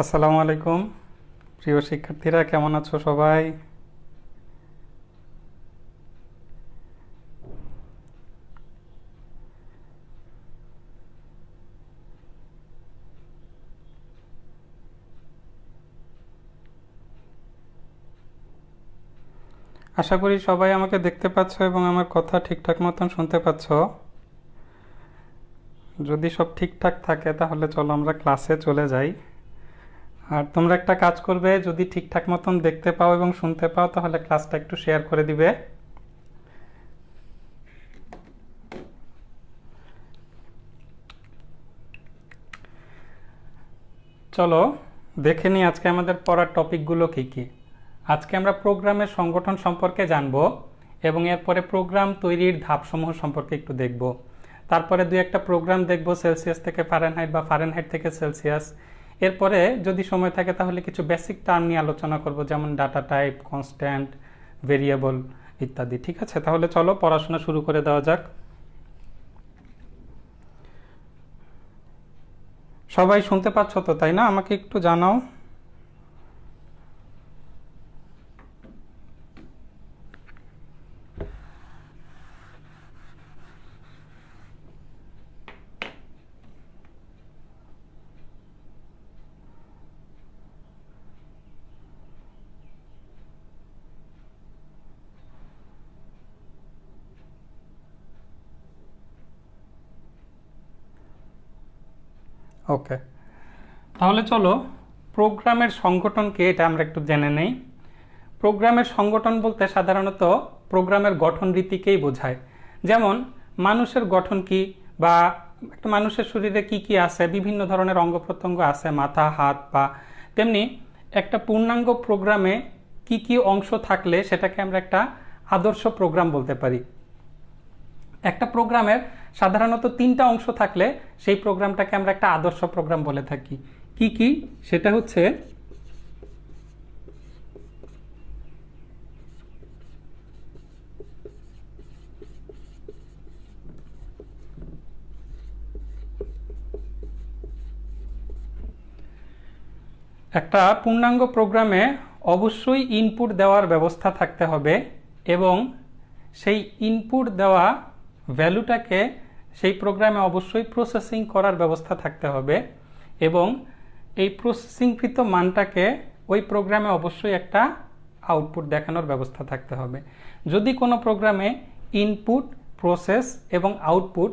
আসসালামু আলাইকুম প্রিয় শিক্ষার্থীরা, কেমন আছো সবাই? আশা করি সবাই আমাকে দেখতে পাচ্ছ এবং আমার কথা ঠিকঠাক মতন শুনতে পাচ্ছ। যদি সব ঠিকঠাক থাকে তাহলে চলো আমরা ক্লাসে চলে যাই। আর তোমরা একটা কাজ করবে, যদি ঠিকঠাক মতন দেখতে পাও এবং শুনতে পাও তাহলে ক্লাসটা একটু শেয়ার করে দিবে। চলো দেখে নিই আজকে আমাদের পড়ার টপিকগুলো কী কী। আজকে আমরা প্রোগ্রামের সংগঠন সম্পর্কে জানব এবং এরপরে প্রোগ্রাম তৈরির ধাপসমূহ সম্পর্কে একটু দেখব। তারপরে দুই একটা প্রোগ্রাম দেখব সেলসিয়াস থেকে ফারেনহাইট বা ফারেনহাইট থেকে সেলসিয়াস। এরপরে যদি সময় থাকে তাহলে কিছু বেসিক টার্ম নিয়ে আলোচনা করব, যেমন ডাটা টাইপ, কনস্ট্যান্ট, ভেরিয়েবল ইত্যাদি। ঠিক আছে, তাহলে চলো পড়াশোনা শুরু করে দেওয়া যাক। সবাই শুনতে পাচ্ছ তো, তাই না? আমাকে একটু জানাও। ওকে, তাহলে চলো প্রোগ্রামের সংগঠনকে এটা আমরা একটু জেনে নেই। প্রোগ্রামের সংগঠন বলতে সাধারণত প্রোগ্রামের গঠন রীতিকেই বোঝায়। যেমন মানুষের গঠন কি, বা একটা মানুষের শরীরে কি কি আছে, বিভিন্ন ধরনের অঙ্গ প্রত্যঙ্গ আছে, মাথা, হাত, পা। তেমনি একটা পূর্ণাঙ্গ প্রোগ্রামে কি কি অংশ থাকলে সেটাকে আমরা একটা আদর্শ প্রোগ্রাম বলতে পারি। একটা প্রোগ্রামের সাধারণত তিনটা অংশ থাকলে সেই প্রোগ্রামটাকে আমরা একটা আদর্শ প্রোগ্রাম বলে থাকি। কি কি? সেটা হচ্ছে একটা পূর্ণাঙ্গ প্রোগ্রামে অবশ্যই ইনপুট দেওয়ার ব্যবস্থা থাকতে হবে এবং সেই ইনপুট দেওয়া ভ্যালুটাকে সেই প্রোগ্রামে অবশ্যই প্রসেসিং করার ব্যবস্থা থাকতে হবে এবং এই প্রসেসিংকৃত মানটাকে ওই প্রোগ্রামে অবশ্যই একটা আউটপুট দেখানোর ব্যবস্থা থাকতে হবে। যদি কোনো প্রোগ্রামে ইনপুট, প্রসেস এবং আউটপুট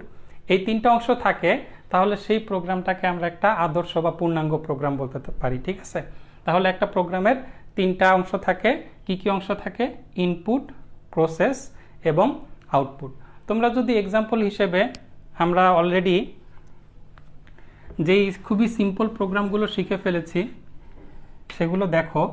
এই তিনটা অংশ থাকে তাহলে সেই প্রোগ্রামটাকে আমরা একটা আদর্শ বা পূর্ণাঙ্গ প্রোগ্রাম বলতে পারি। ঠিক আছে, তাহলে একটা প্রোগ্রামের তিনটা অংশ থাকে। কি কি অংশ থাকে? ইনপুট, প্রসেস এবং আউটপুট। তোমরা যদি এক্সাম্পল হিসেবে আমরা অলরেডি যেই খুবই সিম্পল প্রোগ্রামগুলো শিখে ফেলেছি সেগুলো দেখো।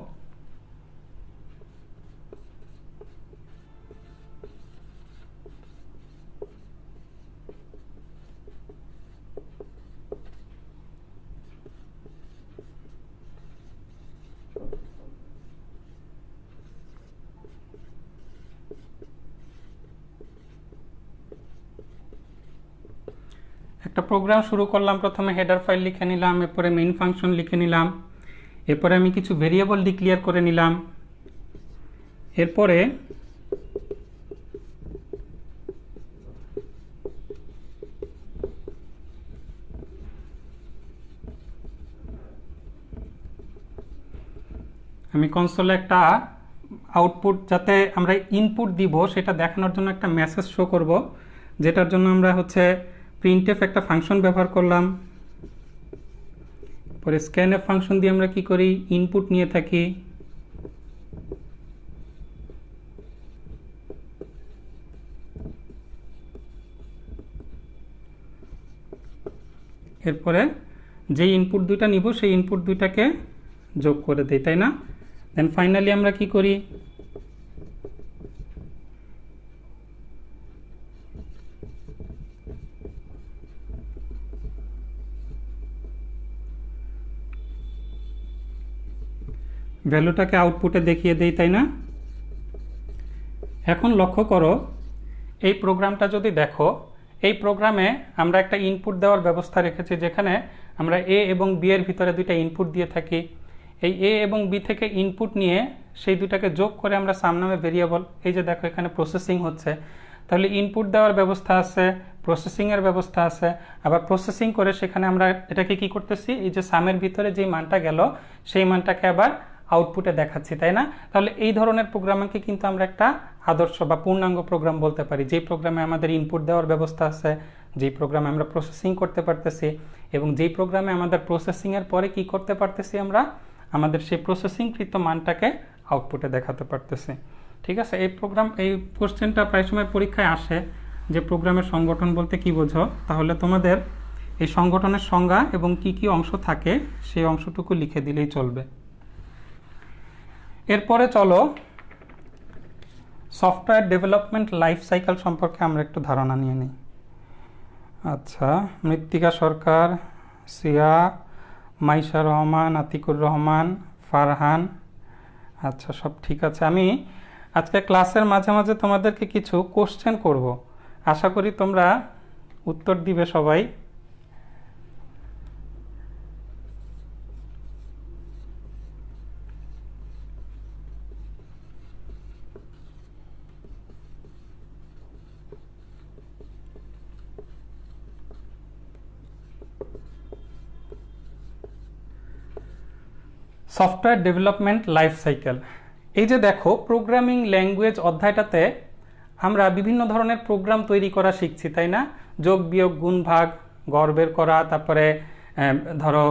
একটা প্রোগ্রাম শুরু করলাম, প্রথমে হেডার ফাইল লিখে নিলাম, এরপরে মেইন ফাংশন লিখে নিলাম, এরপরে আমি কিছু ভেরিয়েবল ডিক্লেয়ার করে নিলাম, এরপরে আমি কনসোলে একটা আউটপুট, যাতে আমরা ইনপুট দিব সেটা দেখানোর জন্য একটা মেসেজ শো করব, যেটার জন্য আমরা প্রিন্টএফ একটা ফাংশন ব্যবহার করলাম। পরে স্ক্যানএফ ফাংশন দিয়ে আমরা কি করি? ইনপুট নিয়ে থাকি। এরপরে যে ইনপুট দুইটা নিব সেই ইনপুট দুইটাকে যোগ করে দিই, তাই না? দেন ফাইনালি আমরা কি করি? ভ্যালুটাকে আউটপুটে দেখিয়ে দেই, তাই না? এখন লক্ষ্য করো, এই প্রোগ্রামটা যদি দেখো, এই প্রোগ্রামে আমরা একটা ইনপুট দেওয়ার ব্যবস্থা রেখেছি যেখানে আমরা এ এবং বি এর ভিতরে দুইটা ইনপুট দিয়ে থাকি। এই এ এবং বি থেকে ইনপুট নিয়ে সেই দুটাকে যোগ করে আমরা সাম নামে ভেরিয়েবল, এই যে দেখো এখানে প্রসেসিং হচ্ছে, তাহলে ইনপুট দেওয়ার ব্যবস্থা আছে, প্রসেসিংয়ের ব্যবস্থা আছে, আবার প্রসেসিং করে সেখানে আমরা এটাকে কি করতেছি, এই যে সামের ভিতরে যে মানটা গেল সেই মানটাকে আবার আউটপুটে দেখাচ্ছি, তাই না? তাহলে এই ধরনের প্রোগ্রামকে কিন্তু আমরা একটা আদর্শ বা পূর্ণাঙ্গ প্রোগ্রাম বলতে পারি, যেই প্রোগ্রামে আমাদের ইনপুট দেওয়ার ব্যবস্থা আছে, যেই প্রোগ্রামে আমরা প্রসেসিং করতে পারতেছি, এবং যেই প্রোগ্রামে আমাদের প্রসেসিংয়ের পরে কি করতে পারতেছি, আমরা আমাদের সেই প্রসেসিংকৃত মানটাকে আউটপুটে দেখাতে পারতেছি। ঠিক আছে, এই কোশ্চেনটা প্রায় সময় পরীক্ষায় আসে যে প্রোগ্রামের সংগঠন বলতে কি বোঝো, তাহলে তোমাদের এই সংগঠনের সংজ্ঞা এবং কি কি অংশ থাকে সেই অংশটুকু লিখে দিলেই চলবে। এরপরে চলো সফটওয়্যার ডেভেলপমেন্ট লাইফ সাইকেল সম্পর্কে আমরা একটু ধারণা নিয়ে নিই। আচ্ছা, মৃত্তিকা সরকার, সিয়া, মাইশা রহমান, আতিকুর রহমান, ফারহান, আচ্ছা সব ঠিক আছে। আমি আজকে ক্লাসের মাঝে মাঝে তোমাদেরকে কিছু কোশ্চেন করব, আশা করি তোমরা উত্তর দিবে সবাই। সফটওয়্যার ডেভেলপমেন্ট লাইফ সাইকেল, এই যে দেখো প্রোগ্রামিং ল্যাঙ্গুয়েজ অধ্যায়টাতে আমরা বিভিন্ন ধরনের প্রোগ্রাম তৈরি করা শিখছি, তাই না? যোগ বিয়োগ গুণ ভাগ গড় বের করা, তারপরে ধরো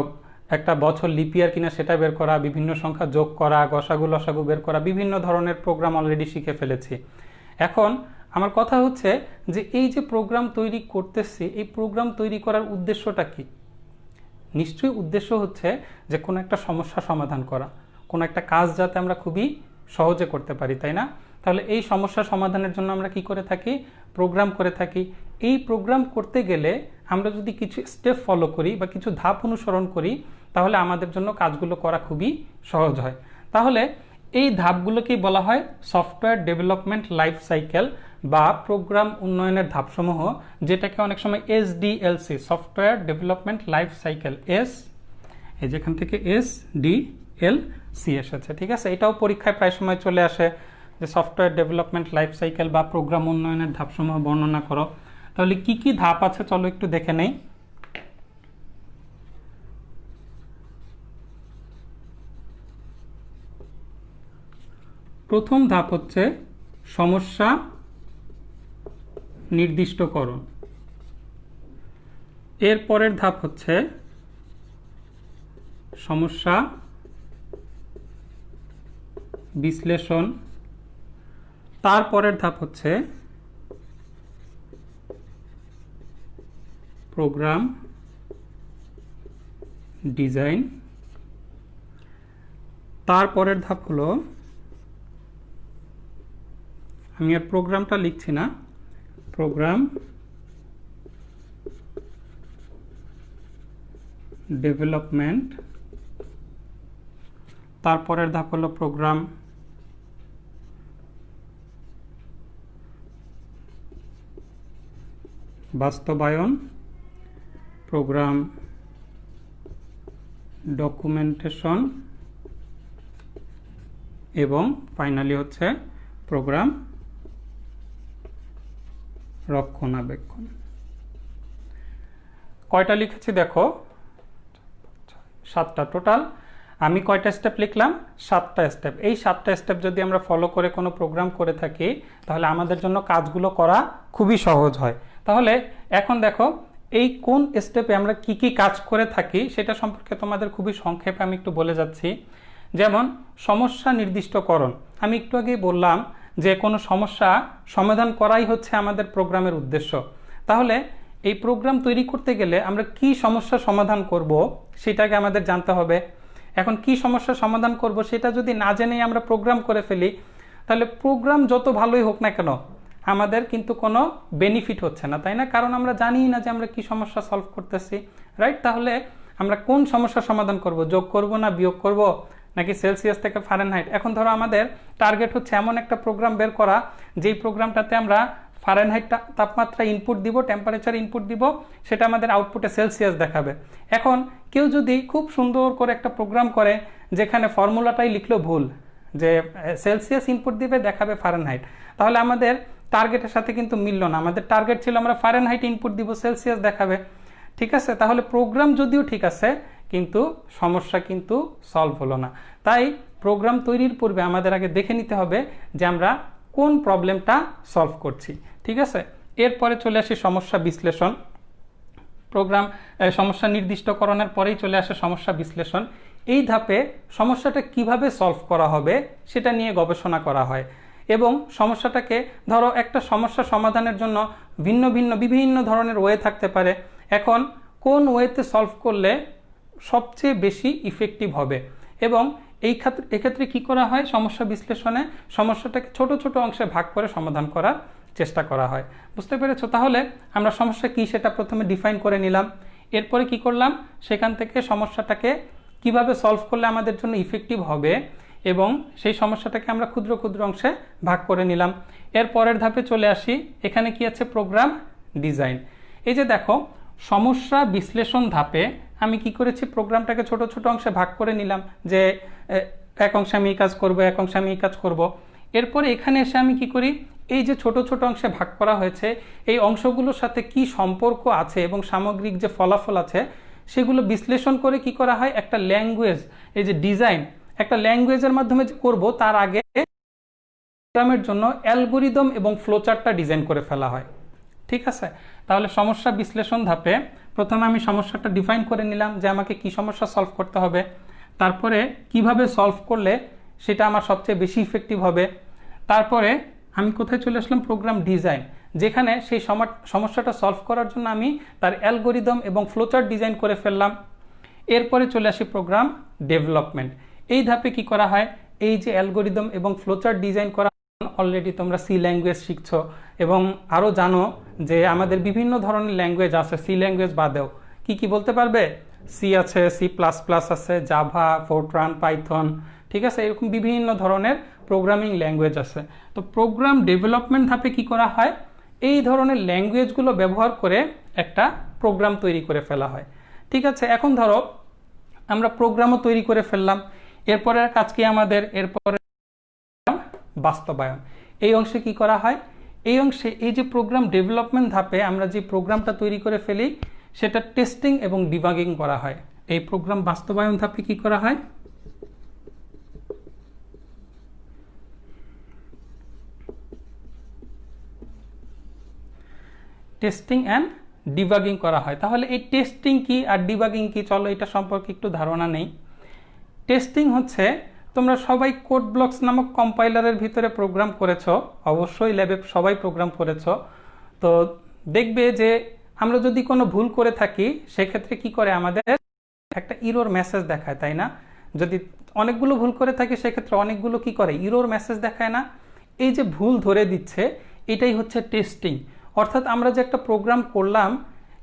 একটা বছর লিপিয়ার কিনা সেটা বের করা, বিভিন্ন সংখ্যা যোগ করা, গসাগু লসাগু বের করা, বিভিন্ন ধরনের প্রোগ্রাম অলরেডি শিখে ফেলেছি। এখন আমার কথা হচ্ছে যে এই যে প্রোগ্রাম তৈরি করতেছি, এই প্রোগ্রাম তৈরি করার উদ্দেশ্যটা কি? নিশ্চয়ই উদ্দেশ্য হচ্ছে যে কোনো একটা সমস্যা সমাধান করা, কোনো একটা কাজ যাতে আমরা খুবই সহজে করতে পারি, তাই না? তাহলে এই সমস্যা সমাধানের জন্য আমরা কি করে থাকি? প্রোগ্রাম করে থাকি। এই প্রোগ্রাম করতে গেলে আমরা যদি কিছু স্টেপ ফলো করি বা কিছু ধাপ অনুসরণ করি, তাহলে আমাদের জন্য কাজগুলো করা খুবই সহজ হয়। তাহলে এই ধাপগুলোকেই বলা হয় সফটওয়্যার ডেভেলপমেন্ট লাইফ সাইকেল বা প্রোগ্রাম উন্নয়নের ধাপসমূহ, যেটাকে অনেক সময় এসডিএলসি, সফটওয়্যার ডেভেলপমেন্ট লাইফ সাইকেল, এই যেখান থেকে এসডিএলসি এসেছে। ঠিক আছে, এটাও পরীক্ষায় প্রায় সময় চলে আসে যে সফটওয়্যার ডেভেলপমেন্ট লাইফ সাইকেল বা প্রোগ্রাম উন্নয়নের ধাপসমূহ বর্ণনা করো। তাহলে কি কি ধাপ আছে চলো একটু দেখে নেই। প্রথম ধাপ হচ্ছে সমস্যা নির্দিষ্টকরণ। এর পরের ধাপ হচ্ছে সমস্যা বিশ্লেষণ। তারপরের ধাপ হচ্ছে প্রোগ্রাম ডিজাইন। তারপরের ধাপ হলো, আমি আর প্রোগ্রামটা লিখছি না, প্রোগ্রাম ডেভেলপমেন্ট। তারপরের ধাপ হলো প্রোগ্রাম বাস্তবায়ন, প্রোগ্রাম ডকুমেন্টেশন এবং ফাইনালি হচ্ছে প্রোগ্রাম রক্ষণাবেক্ষণ। কয়টা লিখেছি দেখো, 7টা টোটাল। আমি কয়টা স্টেপ লিখলাম? 7টা স্টেপ। এই 7টা স্টেপ যদি আমরা ফলো করে কোনো প্রোগ্রাম করে থাকি, তাহলে আমাদের জন্য কাজগুলো করা খুবই সহজ হয়। তাহলে এখন দেখো এই কোন স্টেপে আমরা কি কি কাজ করে থাকি সেটা সম্পর্কে তোমাদের খুবই সংক্ষেপে আমি একটু বলে যাচ্ছি। যেমন সমস্যা নির্দিষ্টকরণ, আমি একটু আগেই বললাম যে কোনো সমস্যা সমাধান করাই হচ্ছে আমাদের প্রোগ্রামের উদ্দেশ্য। তাহলে এই প্রোগ্রাম তৈরি করতে গেলে আমরা কি সমস্যা সমাধান করব সেটাকে আমাদের জানতে হবে। এখন কি সমস্যা সমাধান করব সেটা যদি না জেনেই আমরা প্রোগ্রাম করে ফেলি, তাহলে প্রোগ্রাম যত ভালোই হোক না কেন আমাদের কিন্তু কোনো বেনিফিট হচ্ছে না, তাই না? কারণ আমরা জানিই না যে আমরা কি সমস্যা সলভ করতেছি, রাইট? তাহলে আমরা কোন সমস্যা সমাধান করব? যোগ করব না বিয়োগ করব, নাকি সেলসিয়াস থেকে ফারেনহাইট? এখন ধরো আমাদের টার্গেট হচ্ছে এমন একটা প্রোগ্রাম বের করা যেই প্রোগ্রামটাতে আমরা ফারেনহাইট তাপমাত্রা ইনপুট দিব, টেম্পারেচার ইনপুট দিব, সেটা আমাদের আউটপুটে সেলসিয়াস দেখাবে। এখন কেউ যদি খুব সুন্দর করে একটা প্রোগ্রাম করে যেখানে ফর্মুলাটাই লিখলো ভুল, যে সেলসিয়াস ইনপুট দিবে দেখাবে ফারেনহাইট, তাহলে আমাদের টার্গেটের সাথে কিন্তু মিলল না। আমাদের টার্গেট ছিল আমরা ফারেনহাইট ইনপুট দিব, সেলসিয়াস দেখাবে। ঠিক আছে, তাহলে প্রোগ্রাম যদিও ঠিক আছে কিন্তু সমস্যা কিন্তু সলভ হলো না। তাই প্রোগ্রাম তৈরির পূর্বে আমাদের আগে দেখে নিতে হবে যে আমরা কোন প্রবলেমটা সলভ করছি। ঠিক আছে, এরপরে চলে আসি সমস্যা বিশ্লেষণ। প্রোগ্রাম সমস্যা নির্দিষ্টকরণের পরেই চলে আসে সমস্যা বিশ্লেষণ। এই ধাপে সমস্যাটা কিভাবে সলভ করা হবে সেটা নিয়ে গবেষণা করা হয় এবং সমস্যাটাকে, ধরো একটা সমস্যা সমাধানের জন্য বিভিন্ন ধরনের ওয়ে থাকতে পারে। এখন কোন ওয়েতে সলভ করলে সবচেয়ে বেশি ইফেক্টিভ হবে, এবং এক্ষেত্রে কি করা হয়, সমস্যা বিশ্লেষণে সমস্যাটাকে ছোট ছোট অংশে ভাগ করে সমাধান করার চেষ্টা করা হয়। বুঝতে পেরেছো? তাহলে আমরা সমস্যা কি সেটা প্রথমে ডিফাইন করে নিলাম। এরপরে কি করলাম, সেখান থেকে সমস্যাটাকে কিভাবে সলভ করলে আমাদের জন্য ইফেক্টিভ হবে এবং সেই সমস্যাটাকে আমরা ক্ষুদ্র ক্ষুদ্র অংশে ভাগ করে নিলাম। এর পরের ধাপে চলে আসি, এখানে কি আছে, প্রোগ্রাম ডিজাইন। এই যে দেখো, সমস্যা বিশ্লেষণ ধাপে আমি কি করেছি, প্রোগ্রামটাকে ছোট ছোট অংশে ভাগ করে নিলাম, যে এক অংশে আমি এই কাজ করব, এক অংশে আমি এই কাজ করব। এরপরে এখানে এসে আমি কি করি, এই যে ছোট ছোট অংশে ভাগ করা হয়েছে এই অংশগুলোর সাথে কি সম্পর্ক আছে এবং সামগ্রিক যে ফলাফল আছে সেগুলো বিশ্লেষণ করে কি করা হয়, একটা ল্যাঙ্গুয়েজ, এই যে ডিজাইন, একটা ল্যাঙ্গুয়েজের মাধ্যমে করব তার আগে প্রোগ্রামের জন্য অ্যালগোরিদম এবং ফ্লোচার্টটা ডিজাইন করে ফেলা হয়। ঠিক আছে, তাহলে সমস্যা বিশ্লেষণ ধাপে প্রথমে আমি সমস্যাটা ডিফাইন করে নিলাম যে আমাকে কি সমস্যা সলভ করতে হবে, তারপরে কিভাবে সলভ করলে সেটা আমার সবচেয়ে বেশি ইফেক্টিভ হবে। তারপরে আমি কোথায় চলে আসলাম, প্রোগ্রাম ডিজাইন, যেখানে সেই সমস্যাটা সলভ করার জন্য আমি তার অ্যালগোরিদম এবং ফ্লোচার্ট ডিজাইন করে ফেললাম। এরপরে চলে আসি প্রোগ্রাম ডেভেলপমেন্ট। এই ধাপে কি করা হয়, এই যে অ্যালগোরিদম এবং ফ্লোচার্ট ডিজাইন করা, অলরেডি তোমরা সি ল্যাঙ্গুয়েজ শিখছো এবং আরও জানো যে আমাদের বিভিন্ন ধরনের ল্যাঙ্গুয়েজ আছে, সি ল্যাঙ্গুয়েজ বাদেও কি কি বলতে পারবে, সি আছে, সি প্লাস প্লাস আছে, জাভা, ফোরট্রান, পাইথন। ঠিক আছে, এরকম বিভিন্ন ধরনের প্রোগ্রামিং ল্যাঙ্গুয়েজ আছে। তো প্রোগ্রাম ডেভেলপমেন্ট ধাপে কি করা হয়, এই ধরনের ল্যাঙ্গুয়েজগুলো ব্যবহার করে একটা প্রোগ্রাম তৈরি করে ফেলা হয়। ঠিক আছে, এখন ধরো আমরা প্রোগ্রামও তৈরি করে ফেললাম, এরপরের কাজ কি আমাদের, এরপরে বাস্তবায়ন। এই অংশে কি করা হয়, এই অংশে এই যে প্রোগ্রাম ডেভেলপমেন্ট ধাপে আমরা যে প্রোগ্রামটা তৈরি করে ফেলি সেটা টেস্টিং এবং ডিবাগিং করা হয়। এই প্রোগ্রাম বাস্তবায়ন ধাপে কি করা হয়, টেস্টিং অ্যান্ড ডিবাগিং করা হয়। তাহলে এই টেস্টিং কি আর ডিবাগিং কি, চলো এটা সম্পর্কে একটু ধারণা নেই। টেস্টিং হচ্ছে, তোমরা সবাই কোড ব্লকস নামক কম্পাইলারের ভিতরে প্রোগ্রাম করেছো, অবশ্যই ল্যাবে সবাই প্রোগ্রাম করেছো। তো দেখবে যে আমরা যদি কোনো ভুল করে থাকি সেক্ষেত্রে কি করে, আমাদের একটা ইরর মেসেজ দেখায়, তাই না? যদি অনেকগুলো ভুল করে থাকি সেক্ষেত্রে অনেকগুলো কি করে, ইরর মেসেজ দেখায় না? এই যে ভুল ধরে দিচ্ছে এটাই হচ্ছে টেস্টিং। অর্থাৎ আমরা যে একটা প্রোগ্রাম করলাম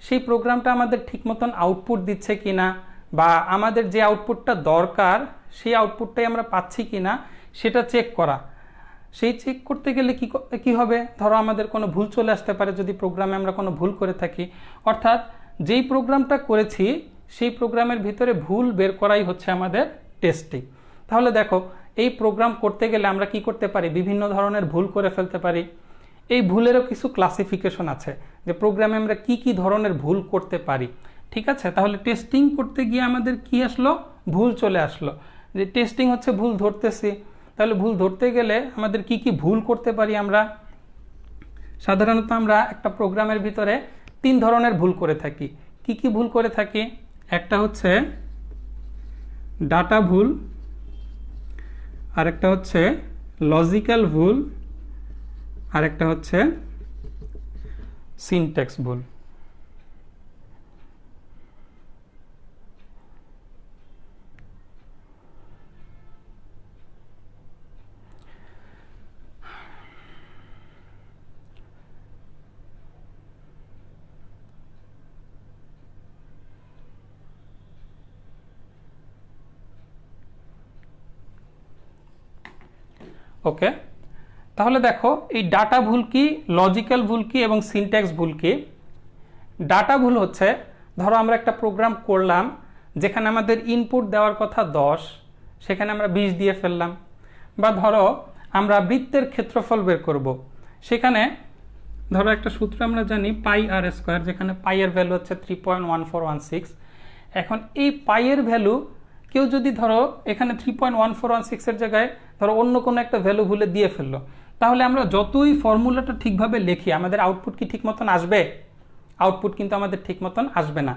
সেই প্রোগ্রামটা আমাদের ঠিক মতন আউটপুট দিচ্ছে কিনা, বা আমাদের যে আউটপুটটা দরকার সেই আউটপুটটাই আমরা পাচ্ছি কিনা সেটা চেক করা। সেই চেক করতে গেলে কি হবে, ধরো আমাদের কোনো ভুল চলে আসতে পারে যদি প্রোগ্রামে আমরা কোনো ভুল করে থাকি, অর্থাৎ যেই প্রোগ্রামটা করেছি সেই প্রোগ্রামের ভিতরে ভুল বের করাই হচ্ছে আমাদের টেস্টিং। তাহলে দেখো, এই প্রোগ্রাম করতে গেলে আমরা কি করতে পারি, বিভিন্ন ধরনের ভুল করে ফেলতে পারি। এই ভুলেরও কিছু ক্লাসিফিকেশন আছে যে প্রোগ্রামে আমরা কি কি ধরনের ভুল করতে পারি। ঠিক আছে, তাহলে টেস্টিং করতে গিয়ে আমাদের কি আসলো, ভুল চলে আসলো। যে টেস্টিং হচ্ছে ভুল ধরতেছি, তাহলে ভুল ধরতে গেলে আমাদের কি কি ভুল করতে পারি আমরা, সাধারণত আমরা একটা প্রোগ্রামের ভিতরে 3 ধরনের ভুল করে থাকি। কি কি ভুল করে থাকি, একটা হচ্ছে ডাটা ভুল, আরেকটা হচ্ছে লজিক্যাল ভুল, আরেকটা হচ্ছে সিনট্যাক্স ভুল। ওকে, তাহলে দেখো এই ডাটা ভুল কি, লজিক্যাল ভুল কি এবং সিনট্যাক্স ভুল কি। ডাটা ভুল হচ্ছে, ধরো আমরা একটা প্রোগ্রাম করলাম যেখানে আমাদের ইনপুট দেওয়ার কথা 10, সেখানে আমরা 20 দিয়ে ফেললাম। বা ধরো আমরা বৃত্তের ক্ষেত্রফল বের করব, সেখানে ধরো একটা সূত্র আমরা জানি পাই আর স্কোয়ার, যেখানে পাই এর ভ্যালু হচ্ছে 3.1416। এখন এই পাই এর ভ্যালু কেউ যদি ধরো এখানে 3.1416 এর জায়গায় ধরো অন্য কোনো একটা ভ্যালু ভুলে দিয়ে ফেললো, তাহলে আমরা যতই ফর্মুলাটা ঠিকভাবে লিখি আমাদের আউটপুট কি ঠিক মতন আসবে? আউটপুট কিন্তু আমাদের ঠিক মতন আসবে না।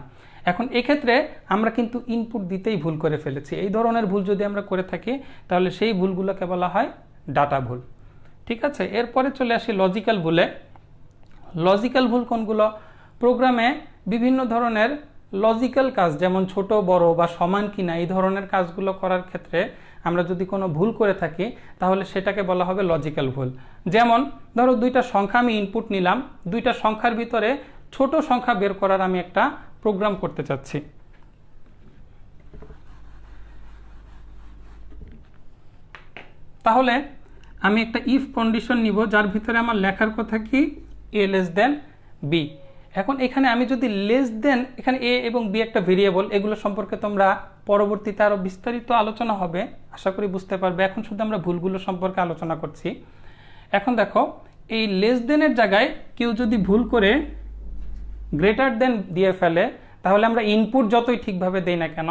এখন এক্ষেত্রে আমরা কিন্তু ইনপুট দিতেই ভুল করে ফেলেছি। এই ধরনের ভুল যদি আমরা করে থাকি তাহলে সেই ভুলগুলোকে বলা হয় ডাটা ভুল। ঠিক আছে, এরপরে চলে আসি লজিক্যাল ভুলে। লজিক্যাল ভুল কোনগুলো? প্রোগ্রামে বিভিন্ন ধরনের লজিক্যাল কাজ, যেমন ছোট বড় বা সমান কিনা এই ধরনের কাজগুলো করার ক্ষেত্রে আমরা যদি কোনো ভুল করে থাকি তাহলে সেটাকে বলা হবে লজিক্যাল ভুল। যেমন ধরো দুইটা সংখ্যা আমি ইনপুট নিলাম, দুইটা সংখ্যার ভিতরে ছোট সংখ্যা বের করার আমি একটা প্রোগ্রাম করতে চাচ্ছি। তাহলে আমি একটা ইফ কন্ডিশন নিব যার ভিতরে আমার লেখার কথা কি a লেস দেন b। এখন এখানে আমি যদি লেস দেন, এখানে a এবং b একটা ভেরিয়েবল, এগুলো সম্পর্কে তোমরা পরবর্তীতে আরো বিস্তারিত আলোচনা হবে, আশা করি বুঝতে পারবে। এখন শুধু আমরা ভুলগুলো সম্পর্কে আলোচনা করছি। এখন দেখো এই লেস দেনের জায়গায় কেউ যদি ভুল করে গ্রেটার দেন দিয়ে ফেলে, তাহলে আমরা ইনপুট যতই ঠিকভাবে দেই না কেন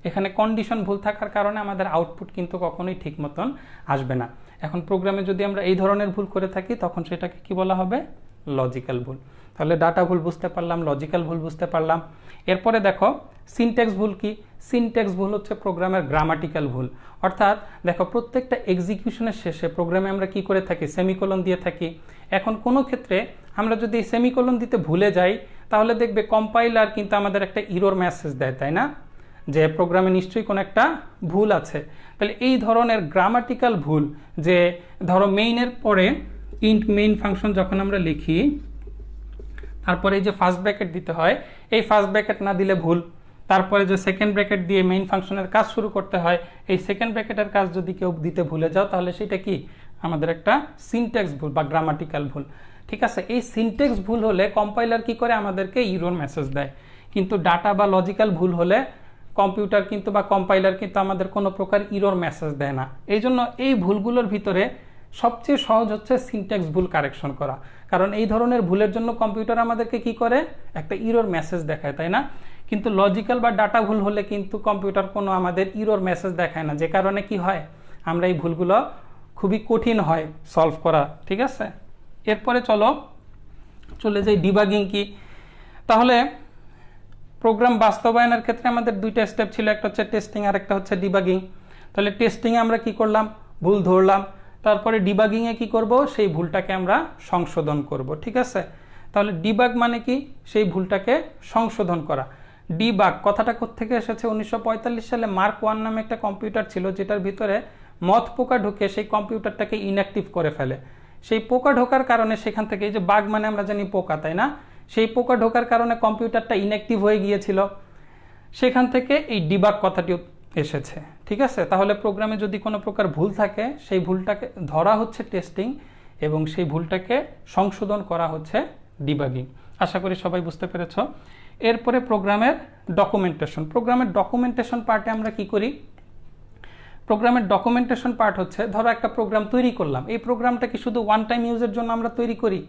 এখানে কন্ডিশন ভুল থাকার কারণে আমাদের আউটপুট কিন্তু কখনোই ঠিক মতন আসবে না। এখন প্রোগ্রামে যদি আমরা এই ধরনের ভুল করে থাকি তখন সেটাকে কি বলা হবে? লজিক্যাল ভুল। তাহলে ডাটা ভুল বুঝতে পারলাম, লজিক্যাল ভুল বুঝতে পারলাম। এরপরে দেখো সিনট্যাক্স ভুল কি। সিনট্যাক্স ভুল হচ্ছে প্রোগ্রামের গ্রামাটিক্যাল ভুল। অর্থাৎ দেখো প্রত্যেকটা এক্সিকিউশনের শেষে প্রোগ্রামে আমরা কি করে থাকি? সেমিকোলন দিয়ে থাকি। এখন কোনো ক্ষেত্রে আমরা যদি সেমিকোলন দিতে ভুলে যাই তাহলে দেখবে কম্পাইলার কিন্তু আমাদের একটা ইরর মেসেজ দেয়, তাই না? যে প্রোগ্রামে নিশ্চয়ই কোনো একটা ভুল আছে। তাহলে এই ধরনের গ্রামাটিক্যাল ভুল, যে ধরো মেইনের পরে ইন্ট মেইন ফাংশন যখন আমরা লিখি তারপরে এই যে ফার্স্ট ব্র্যাকেট দিতে হয়, এই ফার্স্ট ব্র্যাকেট না দিলে ভুল। তারপরে যে সেকেন্ড ব্র্যাকেট দিয়ে মেইন ফাংশনের কাজ শুরু করতে হয়, এই সেকেন্ড ব্র্যাকেটের কাজ যদি কেউ দিতে ভুলে যাও তাহলে সেটা কি আমাদের একটা সিনট্যাক্স ভুল বা গ্রামাটিক্যাল ভুল। ঠিক আছে, এই সিনট্যাক্স ভুল হলে কম্পাইলার কি করে? আমাদেরকে ইরর মেসেজ দেয়। কিন্তু ডাটা বা লজিক্যাল ভুল হলে কম্পিউটার কিন্তু বা কম্পাইলার কিন্তু আমাদের কোনো প্রকার ইরর মেসেজ দেয় না। এই জন্য এই ভুলগুলোর ভিতরে সবচেয়ে সহজ হচ্ছে সিনট্যাক্স ভুল কারেকশন করা। কারণ এই ধরনের ভুলের জন্য কম্পিউটার আমাদেরকে কি করে? একটা ইরর মেসেজ দেখায়, তাই না? কিন্তু লজিক্যাল বা ডাটা ভুল হলে কিন্তু কম্পিউটার কোনো আমাদের ইরর মেসেজ দেখায় না, যে কারণে কি হয়? আমরা এই ভুলগুলো খুবই কঠিন হয় সলভ করা। ঠিক আছে, এরপরে চলে যাই ডিবাগিং কি। তাহলে প্রোগ্রাম বাস্তবায়নের ক্ষেত্রে আমাদের দুইটা স্টেপ ছিল, একটা হচ্ছে টেস্টিং আর একটা হচ্ছে ডিবাগিং। তাহলে টেস্টিংয়ে আমরা কি করলাম? ভুল ধরলাম। তারপরে ডিবাগিংয়ে কি করব? সেই ভুলটাকে আমরা সংশোধন করব। ঠিক আছে, তাহলে ডিবাগ মানে কি? সেই ভুলটাকে সংশোধন করা। ডিবাগ কথাটা কোত্থেকে এসেছে? 1945 সালে মার্ক 1 নামে একটা কম্পিউটার ছিল যেটার ভিতরে মথ পোকা ঢুকে সেই কম্পিউটারটাকে ইনঅ্যাক্টিভ করে ফেলে। সেই পোকা ঢোকার কারণে সেখান থেকে, এই যে বাগ মানে আমরা জানি পোকা, তাই না? সেই পোকা ঢোকার কারণে কম্পিউটারটা ইনঅ্যাক্টিভ হয়ে গিয়েছিল, সেখান থেকে এই ডিবাগ কথাটি এসেছে। ঠিক আছে, তাহলে প্রোগ্রামে যদি কোনো প্রকার ভুল থাকে সেই ভুলটাকে ধরা হচ্ছে টেস্টিং এবং সেই ভুলটাকে সংশোধন করা হচ্ছে ডিবাগিং। আশা করি সবাই বুঝতে পেরেছ। এরপরে প্রোগ্রামের ডকুমেন্টেশন। প্রোগ্রামের ডকুমেন্টেশন পার্টে আমরা কি করি? প্রোগ্রামের ডকুমেন্টেশন পার্ট হচ্ছে, ধরো একটা প্রোগ্রাম তৈরি করলাম, এই প্রোগ্রামটা কি শুধু ওয়ান টাইম ইউজের জন্য আমরা তৈরি করি?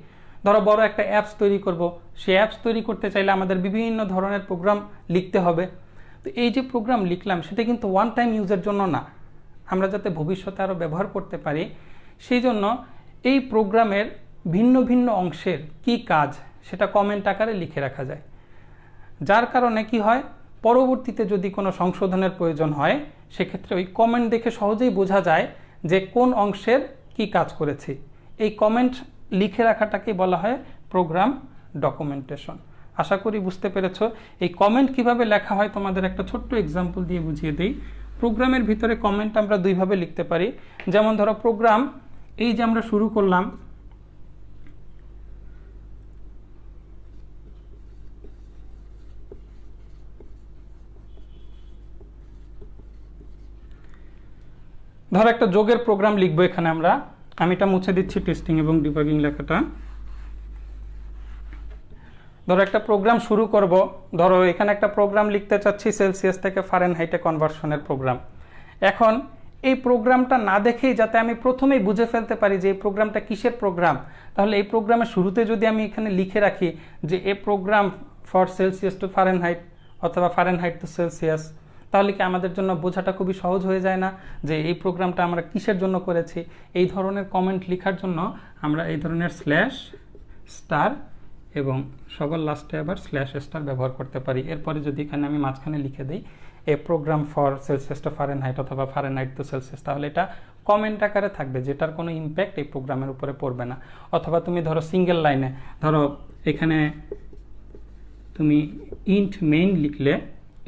ধরো বড় একটা অ্যাপস তৈরি করব, সেই অ্যাপস তৈরি করতে চাইলে আমাদের বিভিন্ন ধরনের প্রোগ্রাম লিখতে হবে। তো এই যে প্রোগ্রাম লিখলাম সেটা কিন্তু ওয়ান টাইম ইউজের জন্য না, আমরা যাতে ভবিষ্যতে আরও ব্যবহার করতে পারি সেই জন্য এই প্রোগ্রামের ভিন্ন ভিন্ন অংশের কি কাজ সেটা কমেন্ট আকারে লিখে রাখা যায়। যার কারণে কি হয়? পরবর্তীতে যদি কোনো সংশোধনের প্রয়োজন হয় সেক্ষেত্রে ওই কমেন্ট দেখে সহজেই বোঝা যায় যে কোন অংশের কি কাজ করেছি। এই কমেন্ট লিখে রাখাটাকে বলা হয় প্রোগ্রাম ডকুমেন্টেশন। আশা করি বুঝতে পেরেছ। এই কমেন্ট কিভাবে লেখা হয় তোমাদের একটা ছোট্ট এক্সাম্পল দিয়ে বুঝিয়ে দিই। প্রোগ্রামের ভিতরে কমেন্ট আমরা দুইভাবে লিখতে পারি। যেমন ধরো প্রোগ্রাম এই যে আমরা শুরু করলাম, ধরো একটা যোগের প্রোগ্রাম লিখবো এখানে আমরা, আমি এটা মুছে দিচ্ছি, টেস্টিং এবং ডিবাগিং লেখাটা। ধরো একটা প্রোগ্রাম শুরু করব, ধরো এখানে একটা প্রোগ্রাম লিখতে চাচ্ছি সেলসিয়াস থেকে ফারেনহাইটে কনভার্সনের প্রোগ্রাম। এখন এই প্রোগ্রামটা না দেখেই যাতে আমি প্রথমেই বুঝে ফেলতে পারি যে এই প্রোগ্রামটা কিসের প্রোগ্রাম, তাহলে এই প্রোগ্রামের শুরুতে যদি আমি এখানে লিখে রাখি যে a program for Celsius to Fahrenheit অথবা ফারেনহাইট টু সেলসিয়াস, তাহলে কি আমাদের জন্য বোঝাটা খুবই সহজ হয়ে যায় না যে এই প্রোগ্রামটা আমরা কিসের জন্য করেছি। এই ধরনের কমেন্ট লেখার জন্য আমরা এই ধরনের স্ল্যাশ স্টার এবং সবার লাস্টে আবার স্ল্যাশ স্টার ব্যবহার করতে পারি। এরপরে যদি এখানে আমি মাঝখানে লিখে দিই a program for Celsius to Fahrenheit অথবা ফারেনহাইট টু সেলসিয়াস, তাহলে এটা কমেন্ট আকারে থাকবে, যেটার কোনো ইম্প্যাক্ট এই প্রোগ্রামের উপরে পড়বে না। অথবা তুমি ধরো সিঙ্গেল লাইনে, ধরো এখানে তুমি ইন্ট মেইন লিখলে,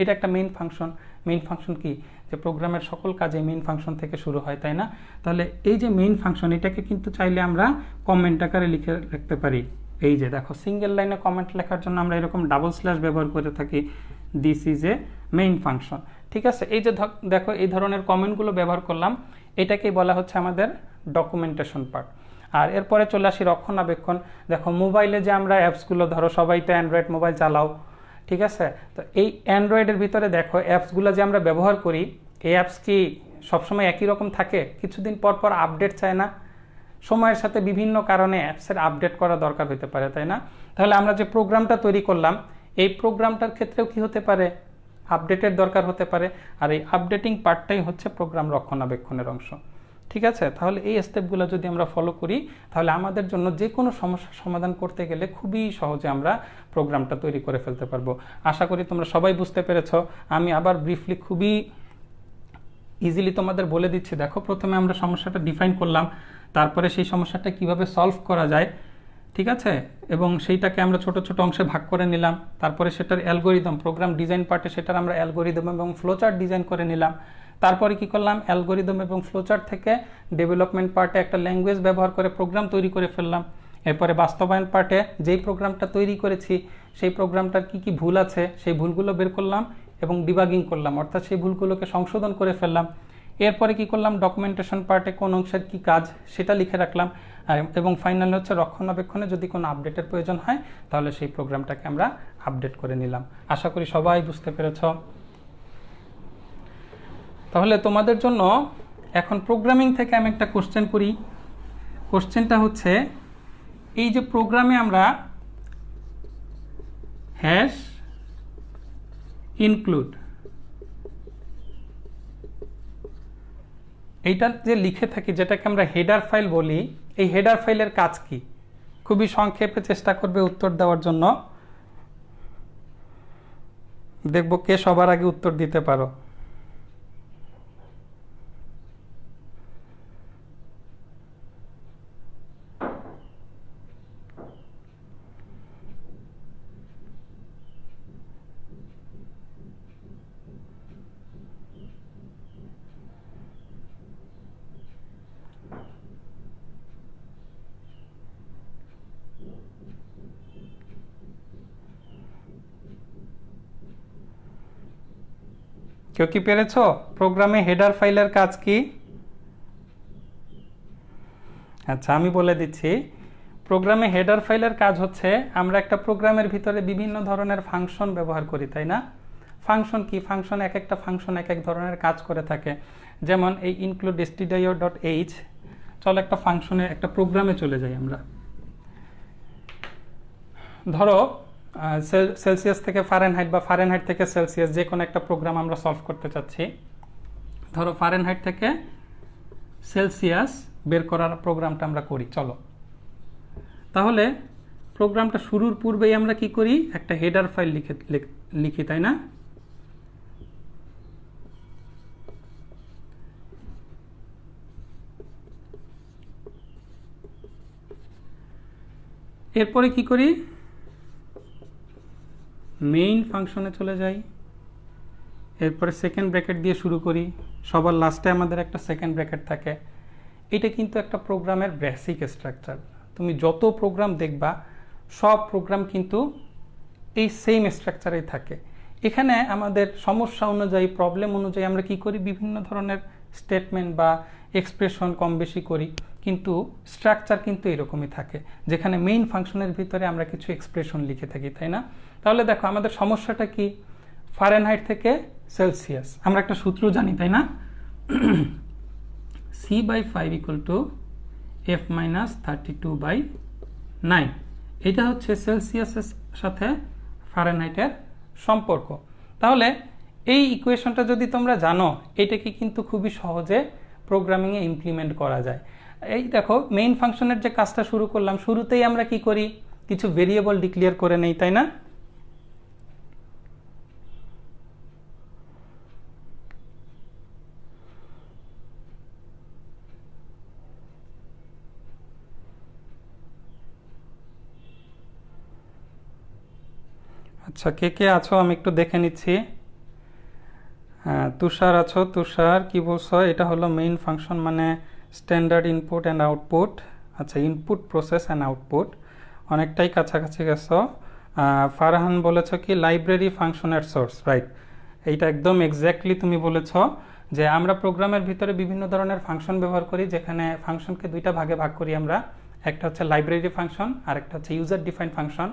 এটা একটা মেইন ফাংশন। মেইন ফাংশন কি, যে প্রোগ্রামের সকল কাজে মেইন ফাংশন থেকে শুরু হয়, তাই না? তাহলে এই যে মেইন ফাংশন, এটাকে কিন্তু চাইলে আমরা কমেন্ট আকারে লিখে রাখতে পারি। এই যে দেখো, সিঙ্গেল লাইনে কমেন্ট লেখার জন্য আমরা এরকম ডাবল স্ল্যাশ ব্যবহার করে থাকি, this is a main function. ঠিক আছে, এই যে দেখো এই ধরনের কমেন্টগুলো ব্যবহার করলাম, এটাকেই বলা হচ্ছে আমাদের ডকুমেন্টেশন পার্ট। আর এরপরে চলে আসি রক্ষণাবেক্ষণ। দেখো মোবাইলে যে আমরা অ্যাপসগুলো, ধরো সবাই তো অ্যান্ড্রয়েড মোবাইল চালাও, ঠিক আছে? তো এই অ্যান্ড্রয়েডের ভিতরে দেখো অ্যাপসগুলো যে আমরা ব্যবহার করি, এই অ্যাপস কি সবসময় একই রকম থাকে? কিছুদিন পর পর আপডেট চায় না? সময়ের সাথে বিভিন্ন কারণে অ্যাপসের আপডেট করা দরকার হতে পারে, তাই না? তাহলে আমরা যে প্রোগ্রামটা তৈরি করলাম, এই প্রোগ্রামটার ক্ষেত্রেও কি হতে পারে? আপডেটের দরকার হতে পারে। আর এই আপডেটিং পার্টটাই হচ্ছে প্রোগ্রাম রক্ষণাবেক্ষণের অংশ। ঠিক আছে, তাহলে এই স্টেপগুলো যদি আমরা ফলো করি, তাহলে আমাদের জন্য যে কোনো সমস্যার সমাধান করতে গেলে খুবই সহজে আমরা প্রোগ্রামটা তৈরি করে ফেলতে পারবো। আশা করি তোমরা সবাই বুঝতে পেরেছ। আমি আবার ব্রিফলি খুবই ইজিলি তোমাদের বলে দিচ্ছি। দেখো, প্রথমে আমরা সমস্যাটা ডিফাইন করলাম, তারপরে সেই সমস্যাটা কিভাবে সলভ করা যায়, ঠিক আছে, এবং সেইটাকে আমরা ছোট ছোট অংশে ভাগ করে নিলাম। তারপরে সেটার অ্যালগোরিদম, প্রোগ্রাম ডিজাইন পার্টে সেটার আমরা অ্যালগোরিদম এবং ফ্লোচার্ট ডিজাইন করে নিলাম। তারপরে কি করলাম, অ্যালগোরিদম এবং ফ্লোচার্ট থেকে ডেভেলপমেন্ট পার্টে একটা ল্যাঙ্গুয়েজ ব্যবহার করে প্রোগ্রাম তৈরি করে ফেললাম। এরপরে বাস্তবায়ন পার্টে যেই প্রোগ্রামটা তৈরি করেছি সেই প্রোগ্রামটার কি কি ভুল আছে সেই ভুলগুলো বের করলাম এবং ডিবাগিং করলাম, অর্থাৎ সেই ভুলগুলোকে সংশোধন করে ফেললাম। এরপরে কি করলাম, ডকুমেন্টেশন পার্টে কোন অংশের কি কাজ সেটা লিখে রাখলাম। এবং ফাইনালি হচ্ছে রক্ষণাবেক্ষণে যদি কোনো আপডেটের প্রয়োজন হয় তাহলে সেই প্রোগ্রামটাকে আমরা আপডেট করে নিলাম। আশা করি সবাই বুঝতে পেরেছ। তাহলে তোমাদের জন্য এখন প্রোগ্রামিং থেকে আমি একটা কোশ্চেন করি। কোশ্চেনটা হচ্ছে, এই যে প্রোগ্রামে আমরা হ্যাশ ইনক্লুড এইটা যে লিখে থাকি, যেটাকে আমরা হেডার ফাইল বলি, এই হেডার ফাইলের কাজ কি? খুবই সংক্ষেপে চেষ্টা করবে উত্তর দেওয়ার জন্য। দেখব কে সবার আগে উত্তর দিতে পারো। কেউ কি পেরেছ? প্রোগ্রামে হেডার ফাইলের কাজ কি? আচ্ছা, আমি বলে দিচ্ছি। প্রোগ্রামে হেডার ফাইলের কাজ হচ্ছে, আমরা একটা প্রোগ্রামের ভিতরে বিভিন্ন ধরনের ফাংশন ব্যবহার করি, তাই না? ফাংশন কি? ফাংশন এক একটা ফাংশন এক এক ধরনের কাজ করে থাকে। যেমন এই ইনক্লুড stdio.h, চলো একটা ফাংশনে একটা প্রোগ্রামে চলে যাই আমরা। ধরো সেলসিয়াস থেকে ফারেনহাইট বা ফারেনহাইট থেকে সেলসিয়াস যে কোনো একটা প্রোগ্রাম আমরা সলভ করতে চাচ্ছি। ধরো ফারেনহাইট থেকে সেলসিয়াস বের করার প্রোগ্রামটা আমরা করি। চলো, তাহলে প্রোগ্রামটা শুরুর পূর্বেই আমরা কি করি, একটা হেডার ফাইল লিখি, তাই না? এরপরে কি করি, মেইন ফাংশনে চলে যাই। এরপরে সেকেন্ড ব্র্যাকেট দিয়ে শুরু করি, সবার লাস্টে আমাদের একটা সেকেন্ড ব্র্যাকেট থাকে। এটা কিন্তু একটা প্রোগ্রামের বেসিক স্ট্রাকচার। তুমি যত প্রোগ্রাম দেখবা সব প্রোগ্রাম কিন্তু এই সেম স্ট্রাকচারেই থাকে। এখানে আমাদের সমস্যা অনুযায়ী, প্রবলেম অনুযায়ী আমরা কি করি, বিভিন্ন ধরনের স্টেটমেন্ট বা এক্সপ্রেশন কম বেশি করি। কিন্তু স্ট্রাকচার কিন্তু এরকমই থাকে, যেখানে মেইন ফাংশনের ভিতরে আমরা কিছু এক্সপ্রেশন লিখে থাকি, তাই না? তাহলে দেখো আমাদের সমস্যাটা কি, ফারেনহাইট থেকে সেলসিয়াস আমরা একটা সূত্র জানি, তাই না? C/5 = F - 32/9। এটা হচ্ছে সেলসিয়াসের সাথে ফারেনহাইটের সম্পর্ক। তাহলে এই ইকুয়েশনটা যদি তোমরা জানো, এটাকে কিন্তু খুবই সহজে প্রোগ্রামিংয়ে ইমপ্লিমেন্ট করা যায়। এই দেখো মেইন ফাংশনের যে কাজটা শুরু করলাম, শুরুতেই আমরা কি করি, কিছু ভেরিয়েবল ডিক্লেয়ার করে নেই, তাই না? আচ্ছা, কে কে আছো আমি একটু দেখে নিচ্ছি। তুষার আছো, তুষার কি বলছো? এটা হলো মেইন ফাংশন মানে স্ট্যান্ডার্ড ইনপুট অ্যান্ড আউটপুট। আচ্ছা, ইনপুট প্রসেস অ্যান্ড আউটপুট, অনেকটাই কাছাকাছি গেছো। ফারহান বলেছ কি লাইব্রেরি ফাংশনের সোর্স, রাইট। এইটা একদম এক্স্যাক্টলি তুমি বলেছ যে আমরা প্রোগ্রামের ভিতরে বিভিন্ন ধরনের ফাংশন ব্যবহার করি, যেখানে ফাংশনকে দুইটা ভাগে ভাগ করি আমরা। একটা হচ্ছে লাইব্রেরি ফাংশন আর একটা হচ্ছে user defined function.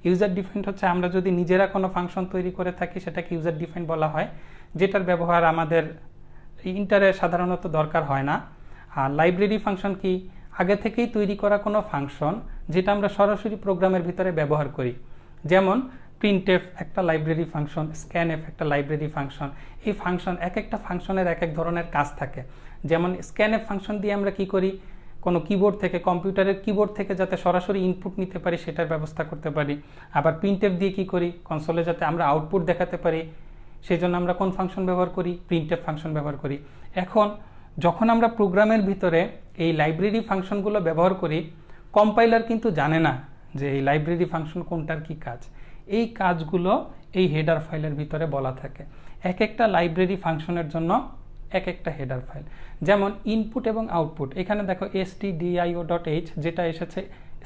User defined হচ্ছে আমরা যদি নিজেরা কোনো ফাংশন তৈরি করে থাকি সেটাকে ইউজার ডিফাইন্ড বলা হয়, যেটার ব্যবহার আমাদের ইন্টারে সাধারণত দরকার হয় না। আর লাইব্রেরি ফাংশন কি, আগে থেকেই তৈরি করা কোনো ফাংশন যেটা আমরা সরাসরি প্রোগ্রামের ভিতরে ব্যবহার করি। যেমন প্রিন্টএফ একটা লাইব্রেরি ফাংশন, স্ক্যানএফ একটা লাইব্রেরি ফাংশন। এই ফাংশন এক একটা ফাংশনের এক এক ধরনের কাজ থাকে। যেমন স্ক্যানএফ ফাংশন দিয়ে আমরা কি করি, কোনো কিবোর্ড থেকে, কম্পিউটারের কিবোর্ড থেকে যাতে সরাসরি ইনপুট নিতে পারি সেটার ব্যবস্থা করতে পারি। আবার প্রিন্টএফ দিয়ে কি করি, কনসোলে যাতে আমরা আউটপুট দেখাতে পারি, সেই জন্য আমরা কোন ফাংশন ব্যবহার করি, প্রিন্টএফ ফাংশন ব্যবহার করি। এখন যখন আমরা প্রোগ্রামের ভিতরে এই লাইব্রেরি ফাংশনগুলো ব্যবহার করি, কম্পাইলার কিন্তু জানে না যে এই লাইব্রেরি ফাংশন কোনটার কি কাজ। এই কাজগুলো এই হেডার ফাইলের ভিতরে বলা থাকে। এক একটা লাইব্রেরি ফাংশনের জন্য এক একটা হেডার ফাইল। যেমন ইনপুট এবং আউটপুট, এখানে দেখো stdio.h, যেটা এসেছে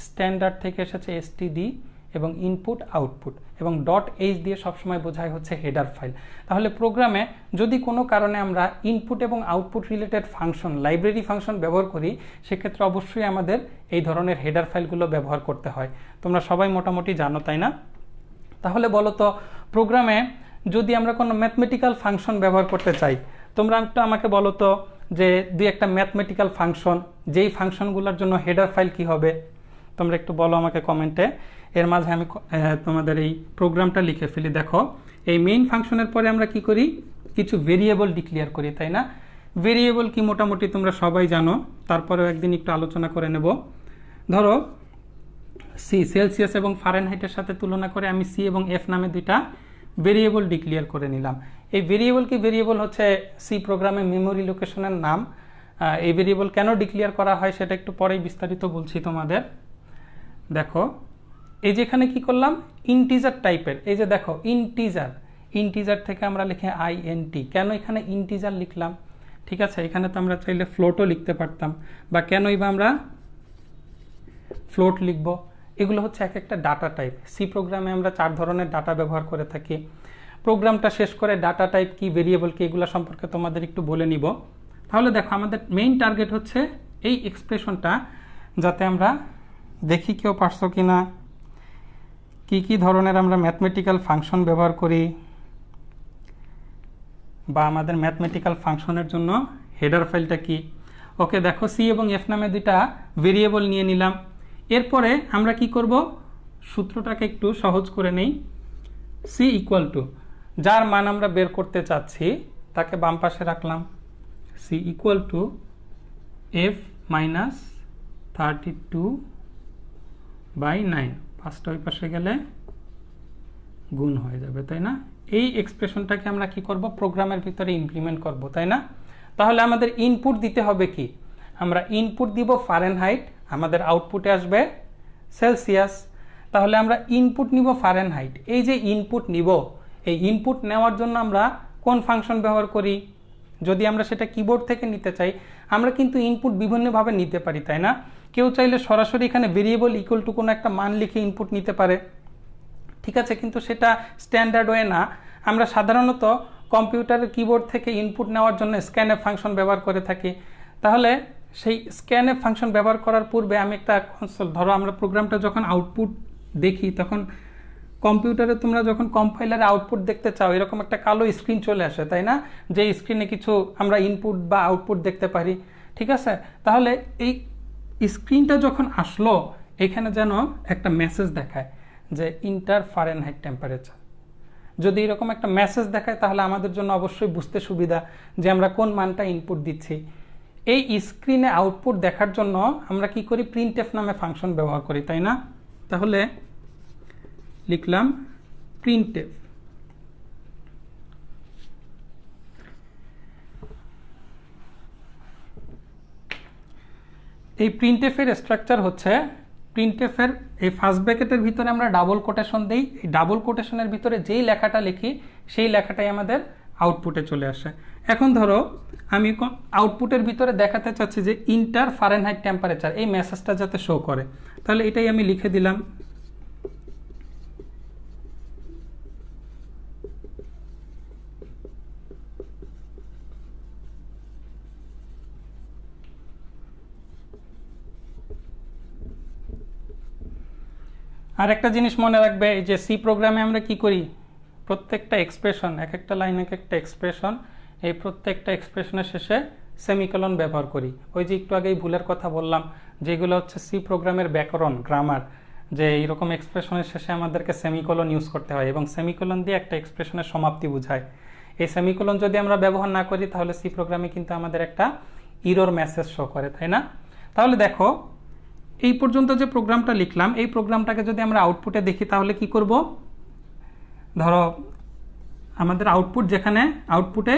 স্ট্যান্ডার্ড থেকে এসেছে std এবং ইনপুট আউটপুট, এবং .h দিয়ে সবসময় বোঝায় হচ্ছে হেডার ফাইল। তাহলে প্রোগ্রামে যদি কোনো কারণে আমরা ইনপুট এবং output related function, library function ব্যবহার করি, সেক্ষেত্রে অবশ্যই আমাদের এই ধরনের হেডার ফাইলগুলো ব্যবহার করতে হয়। তোমরা সবাই মোটামুটি জানো, তাই না? তাহলে বলো তো, প্রোগ্রামে যদি আমরা কোনো ম্যাথমেটিক্যাল ফাংশন ব্যবহার করতে চাই, তোমরা একটু আমাকে বলো তো যে দুই একটা ম্যাথমেটিক্যাল ফাংশন, যেই ফাংশনগুলোর জন্য হেডার ফাইল কি হবে, তোমরা একটু বলো আমাকে কমেন্টে। এর মাঝে আমি তোমাদের এই প্রোগ্রামটা লিখে ফেলি। দেখো, এই মেইন ফাংশনের পরে আমরা কি করি, কিছু ভেরিয়েবল ডিক্লেয়ার করি, তাই না? ভেরিয়েবল কি মোটামুটি তোমরা সবাই জানো, তারপরেও একদিন একটু আলোচনা করে নেব। ধরো সেলসিয়াস এবং ফারেনহাইটের সাথে তুলনা করে আমি সি এবং এফ নামে দুইটা ভেরিয়েবল ডিক্লেয়ার করে নিলাম। এই ভেরিয়েবল হচ্ছে সি প্রোগ্রামে মেমোরি লোকেশনের নাম। এই ভেরিয়েবল কেন ডিক্লেয়ার করা হয় সেটা একটু পরেই বিস্তারিত বলছি তোমাদের। দেখো, এই যে এখানে কি করলাম, ইন্টিজার টাইপের, এই যে দেখো ইন্টিজার থেকে আমরা লিখে INT। কেন এখানে ইন্টিজার লিখলাম? ঠিক আছে, এখানে তো আমরা চাইলে ফ্লোটও লিখতে পারতাম, বা কেনই বা আমরা ফ্লোট লিখব। এগুলো হচ্ছে এক একটা ডাটা টাইপ। সি প্রোগ্রামে আমরা 4 ধরনের ডাটা ব্যবহার করে থাকি। প্রোগ্রামটা শেষ করে ডাটা টাইপ কি, ভেরিয়েবল কি, এগুলো সম্পর্কে তোমাদের একটু বলে নিব। তাহলে দেখো, আমাদের মেইন টার্গেট হচ্ছে এই এক্সপ্রেশনটা যাতে আমরা দেখি কেউ পারছো কি না, কি ধরনের আমরা ম্যাথমেটিক্যাল ফাংশন ব্যবহার করি, বা আমাদের ম্যাথমেটিক্যাল ফাংশনের জন্য হেডার ফাইলটা কি। ওকে, দেখো সি এবং এফ নামে দুইটা ভেরিয়েবল নিয়ে নিলাম। এরপরে আমরা কি করব, সূত্রটাকে একটু সহজ করে নেই। সি ইকুয়াল টু, যার মান আমরা বের করতে চাচ্ছি তাকে বাম পাশে রাখলাম। C equal to F minus 32/9, 5টা ওই পাশে গেলে গুণ হয়ে যাবে, তাই না? এই এক্সপ্রেশনটাকে আমরা কি করব, প্রোগ্রামের ভিতরে ইমপ্লিমেন্ট করব, তাই না? তাহলে আমাদের ইনপুট দিতে হবে কি, আমরা ইনপুট দিব ফারেনহাইট, আমাদের আউটপুটে আসবে সেলসিয়াস। তাহলে আমরা ইনপুট নিব ফারেনহাইট। এই যে ইনপুট নিব, এই ইনপুট নেওয়ার জন্য আমরা কোন ফাংশন ব্যবহার করি? যদি আমরা সেটা কিবোর্ড থেকে নিতে চাই, আমরা কিন্তু ইনপুট বিভিন্নভাবে নিতে পারি, তাই না? কেউ চাইলে সরাসরি এখানে ভেরিয়েবল ইকুয়াল টু কোনো একটা মান লিখে ইনপুট নিতে পারে, ঠিক আছে, কিন্তু সেটা স্ট্যান্ডার্ড ওয়ে না। আমরা সাধারণত কম্পিউটারের কিবোর্ড থেকে ইনপুট নেওয়ার জন্য স্ক্যানএফ ফাংশন ব্যবহার করে থাকি। তাহলে সেই স্ক্যানএফ ফাংশন ব্যবহার করার পূর্বে আমি একটা কনসোল, ধরো আমরা প্রোগ্রামটা যখন আউটপুট দেখি তখন কম্পিউটারে তোমরা যখন কম্পাইলারে আউটপুট দেখতে চাও এরকম একটা কালো স্ক্রিন চলে আসে, তাই না? যে স্ক্রিনে কিছু আমরা ইনপুট বা আউটপুট দেখতে পারি, ঠিক আছে? তাহলে এই স্ক্রিনটা যখন আসলো এখানে যেন একটা মেসেজ দেখায় যে ইন্টার ফারেনহাইট টেম্পারেচার। যদি এরকম একটা মেসেজ দেখায় তাহলে আমাদের জন্য অবশ্যই বুঝতে সুবিধা যে আমরা কোন মানটা ইনপুট দিচ্ছি। এই স্ক্রিনে আউটপুট দেখার জন্য আমরা কি করি, প্রিন্টএফ নামে ফাংশন ব্যবহার করি, তাই না? তাহলে লিখলাম প্রিন্টএফ। এই প্রিন্টএফের স্ট্রাকচার হচ্ছে, প্রিন্টএফের এই ফার্স্ট ব্র্যাকেটের ভিতরে আমরা ডাবল কোটেশন দিই, এই ডাবল কোটেশনের ভিতরে যেই লেখাটা লিখি সেই লেখাটাই আমাদের আউটপুটে চলে আসে। এখন ধরো আমি আউটপুটের ভিতরে দেখাতে চাচ্ছি যে ইন্টার ফারেনহাইট টেম্পারেচার, এই মেসেজটা যাতে শো করে, তাহলে এটাই আমি লিখে দিলাম আর একটা জিনিস মনে রাখবে, এই যে সি প্রোগ্রামে আমরা কি করি, প্রত্যেকটা এক্সপ্রেশন, এক একটা লাইন এক একটা এক্সপ্রেশন, এই প্রত্যেকটা এক্সপ্রেশনের শেষে সেমিকোলন ব্যবহার করি। ওই যে একটু আগেই ভুলের কথা বললাম, যেগুলো হচ্ছে সি প্রোগ্রামের ব্যাকরণ, গ্রামার, যে এইরকম এক্সপ্রেশনের শেষে আমাদেরকে সেমিকোলন ইউজ করতে হয় এবং সেমিকোলন দিয়ে একটা এক্সপ্রেশনের সমাপ্তি বোঝায়। এই সেমিকোলন যদি আমরা ব্যবহার না করি তাহলে সি প্রোগ্রামে কিন্তু আমাদের একটা ইরর মেসেজ শো করে, তাই না? তাহলে দেখো এই পর্যন্ত যে প্রোগ্রামটা লিখলাম এই প্রোগ্রামটাকে যদি আমরা আউটপুটে দেখি তাহলে কি করব, ধরো আমাদের আউটপুট, যেখানে আউটপুটে